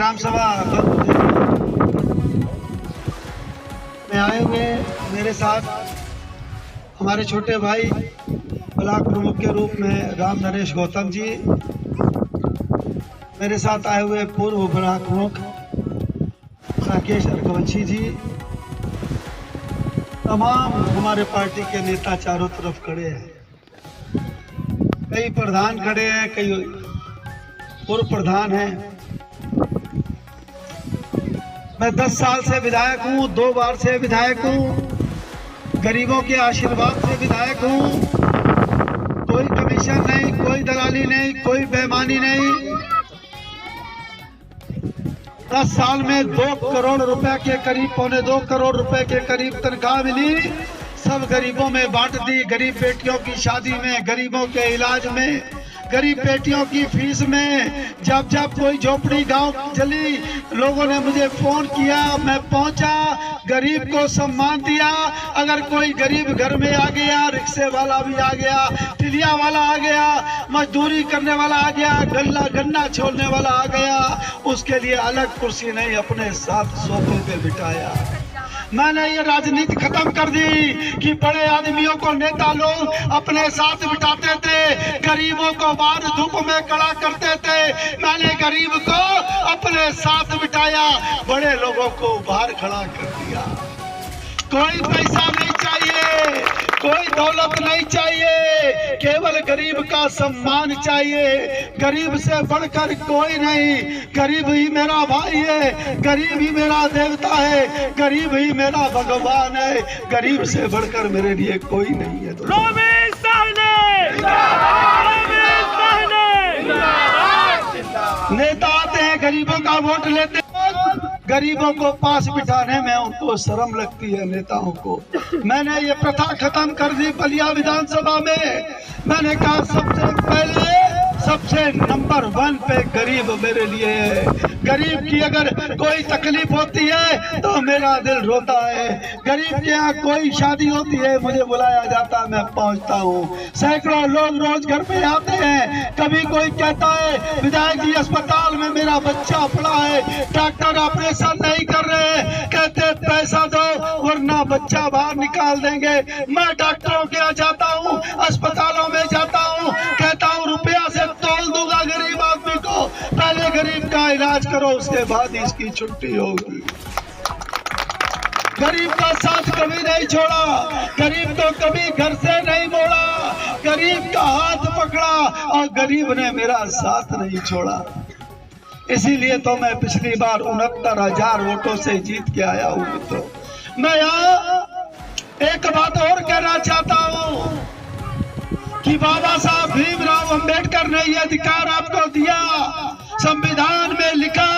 ग्राम सभा में आए हुए मेरे साथ हमारे छोटे भाई ब्लॉक प्रमुख के रूप में राम नरेश गौतम जी, मेरे साथ आए हुए पूर्व ब्लॉक प्रमुख राकेश अर्कवंशी जी, तमाम हमारे पार्टी के नेता चारों तरफ खड़े हैं। कई प्रधान खड़े हैं, कई पूर्व प्रधान हैं। मैं 10 साल से विधायक हूँ, 2 बार से विधायक हूँ, गरीबों के आशीर्वाद से विधायक हूँ। कोई कमीशन नहीं, कोई दलाली नहीं, कोई बेईमानी नहीं। 10 साल में 2 करोड़ रुपए के करीब, 2.25 करोड़ रुपए के करीब तनख्वाह मिली। सब गरीबों में बांट दी। गरीब बेटियों की शादी में, गरीबों के इलाज में, गरीब बेटियों की फीस में। जब जब कोई झोपड़ी गांव चली, लोगों ने मुझे फोन किया, मैं पहुंचा, गरीब को सम्मान दिया। अगर कोई गरीब घर में आ गया, रिक्शे वाला भी आ गया, टिलिया वाला आ गया, मजदूरी करने वाला आ गया, गन्ना छोड़ने वाला आ गया, उसके लिए अलग कुर्सी नहीं, अपने साथ सोफे पे बिठाया। मैंने ये राजनीति खत्म कर दी कि बड़े आदमियों को नेता लोग अपने साथ बिठाते थे, गरीबों को बाहर धूप में खड़ा करते थे। मैंने गरीब को अपने साथ बिठाया, बड़े लोगों को बाहर खड़ा कर दिया। कोई पैसा नहीं चाहिए, कोई दौलत नहीं चाहिए, केवल गरीब का सम्मान चाहिए। गरीब से बढ़कर कोई नहीं, गरीब ही मेरा भाई है, गरीब ही मेरा देवता है, गरीब ही मेरा भगवान है। गरीब से बढ़कर मेरे लिए कोई नहीं है। नेता आते हैं, गरीबों का वोट लेते हैं, गरीबों को पास बिठाने में उनको शर्म लगती है नेताओं को। मैंने ये प्रथा खत्म कर दी बलिया विधानसभा में। मैंने कहा सबसे पहले, सबसे नंबर 1 पे गरीब मेरे लिए है। गरीब की अगर कोई तकलीफ होती है तो मेरा दिल रोता है। गरीब के यहाँ कोई शादी होती है, मुझे बुलाया जाता, मैं पहुँचता हूँ। सैकड़ों लोग रोज घर पे आते हैं। कभी कोई कहता है विधायक जी अस्पताल में मेरा बच्चा पड़ा है, डॉक्टर ऑपरेशन नहीं कर रहे, कहते पैसा दो वरना बच्चा बाहर निकाल देंगे। मैं डॉक्टरों के यहाँ जाता हूँ, अस्पतालों में जाता हूँ, कहता हूँ रुपया से तोल दूंगा गरीब आदमी को, पहले गरीब का इलाज करो, उसके बाद इसकी छुट्टी होगी। गरीब का साथ कभी नहीं छोड़ा, गरीब को कभी घर से नहीं मोड़ा, गरीब का हाथ पकड़ा और गरीब ने मेरा साथ नहीं छोड़ा। इसीलिए तो मैं पिछली बार 69,000 वोटों से जीत के आया हूँ। मित्रों, मैं यहाँ एक बात और कहना चाहता हूँ कि बाबा साहब भीमराव अंबेडकर ने यह अधिकार आपको दिया, संविधान में लिखा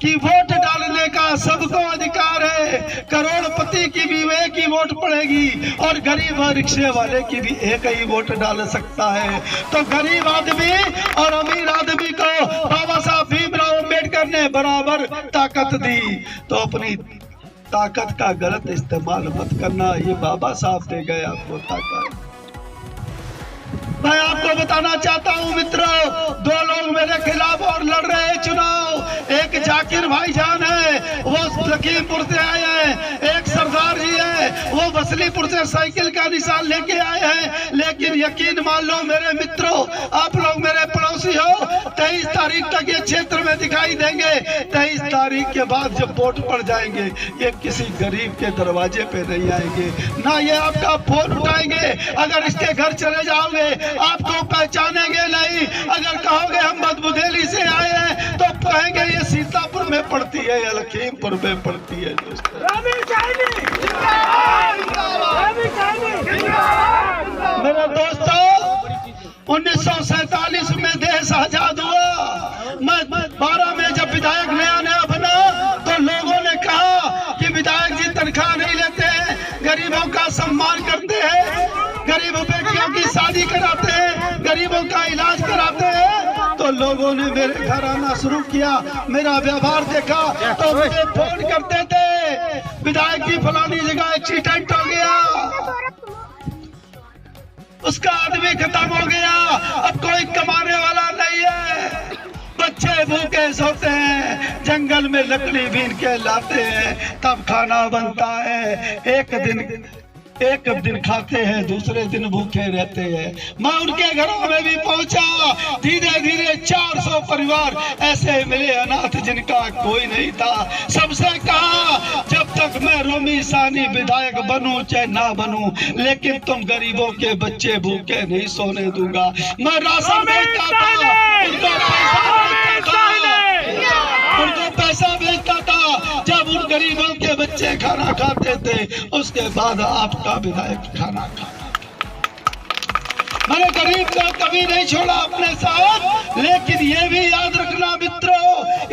कि वोट डालने का सबको अधिकार है। करोड़पति की भी एक ही वोट पड़ेगी और गरीब और रिक्शे वाले की भी एक ही वोट डाल सकता है। तो गरीब आदमी और अमीर आदमी को बाबा साहब भीमराव अंबेडकर ने बराबर ताकत दी। तो अपनी ताकत का गलत इस्तेमाल मत करना, ये बाबा साहब दे गए आपको ताकत। मैं आपको बताना चाहता हूं मित्रों, 2 लोग मेरे खिलाफ और लड़ रहे हैं चुनाव। एक जाकिर भाईजान है, वो लखीमपुर से आए हैं। एक सरदार जी है, वो बसलीपुर से साइकिल का निशान लेके आए हैं। लेकिन यकीन मान लो मेरे मित्रों, आप लोग मेरे पड़ोसी हो, 23 तारीख तक ये क्षेत्र में दिखाई देंगे। 23 तारीख के बाद जब वोट पड़ जाएंगे, ये किसी गरीब के दरवाजे पे नहीं आएंगे, ना ये आपका फोन उठाएंगे। अगर इसके घर चले जाओगे आपको पहचानेंगे नहीं। अगर कहोगे हम बदबुदेली से आए हैं तो कहेंगे ये सीतापुर में पड़ती है या लखीमपुर में पड़ती है। मेरे दोस्तों, 1947 में देश आजाद हुआ। मैं 12 में जब विधायक नया बना तो लोगों ने कहा कि विधायक जी तनख्वाह नहीं लेते हैं, गरीबों का सम्मान करते हैं, गरीबों बेटियों की शादी कराते हैं, गरीबों का इलाज कराते हैं। तो लोगों ने मेरे घर आना शुरू किया, मेरा व्यवहार देखा तो मुझे फोन करते थे, विधायक जी फलानी जगह एक्सीडेंट हो गया, उसका आदमी खत्म हो गया, अब कोई कमाने वाला नहीं है, बच्चे भूखे सोते हैं, जंगल में लकड़ी बीन के लाते हैं, तब खाना बनता है। एक दिन खाते हैं, दूसरे दिन भूखे रहते हैं। मैं उनके घरों में भी पहुंचा, धीरे धीरे 400 परिवार ऐसे मिले अनाथ जिनका कोई नहीं था। सबसे कहा, जब तक मैं रोमी सानी विधायक बनूं चाहे ना बनूं, लेकिन तुम गरीबों के बच्चे भूखे नहीं सोने दूंगा। मैं राशन भेजता था, उनको पैसा भेजता था। जब उन गरीबों के बच्चे खाना खाते थे, उसके बाद आपका विधायक खाना खाता। मैंने गरीब को कभी नहीं छोड़ा अपने साथ। लेकिन ये भी याद रखना मित्रों,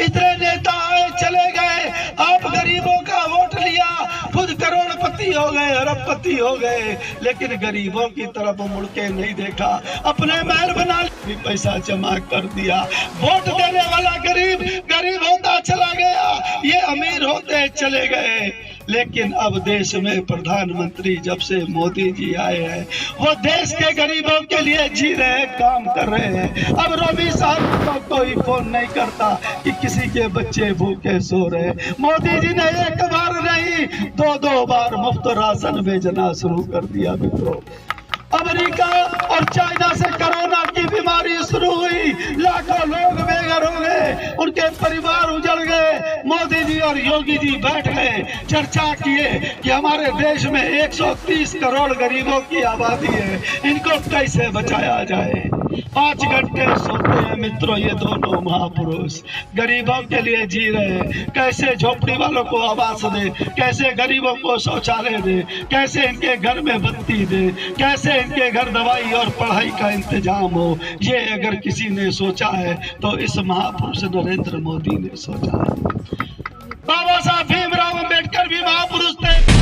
इतने नेता आए चले गए, आप गरीबों का वोट लिया, खुद करोड़पति हो गए, अरबपति हो गए, लेकिन गरीबों की तरफ मुड़ के नहीं देखा। अपने महल बना भी पैसा जमा कर दिया। वोट देने वाला गरीब होता चला गया, ये अमीर होते चले गए। लेकिन अब देश में प्रधानमंत्री जब से मोदी जी आए हैं, वो देश के गरीबों के लिए जी रहे हैं, काम कर रहे हैं। अब रोमी साहब को कोई फोन नहीं करता कि किसी के बच्चे भूखे सो रहे। मोदी जी ने एक बार नहीं, दो बार मुफ्त राशन भेजना शुरू कर दिया मित्रों। अमेरिका और चाइना से कोरोना की बीमारी शुरू हुई, लाखों लोग बेघर हो गए, उनके परिवार उजड़ गए। मोदी जी और योगी जी बैठ गए, चर्चा किए कि हमारे देश में 130 करोड़ गरीबों की आबादी है, इनको कैसे बचाया जाए। 5 घंटे सोते हैं मित्रों ये दोनों महापुरुष, गरीबों के लिए जी रहे हैं। कैसे झोपड़ी वालों को आवास दे, कैसे गरीबों को शौचालय दे, कैसे इनके घर में बत्ती दे, कैसे इनके घर दवाई और पढ़ाई का इंतजाम हो। ये अगर किसी ने सोचा है तो इस महापुरुष नरेंद्र मोदी ने सोचा है। बाबा साहब भीमराव अम्बेडकर भी महापुरुष थे।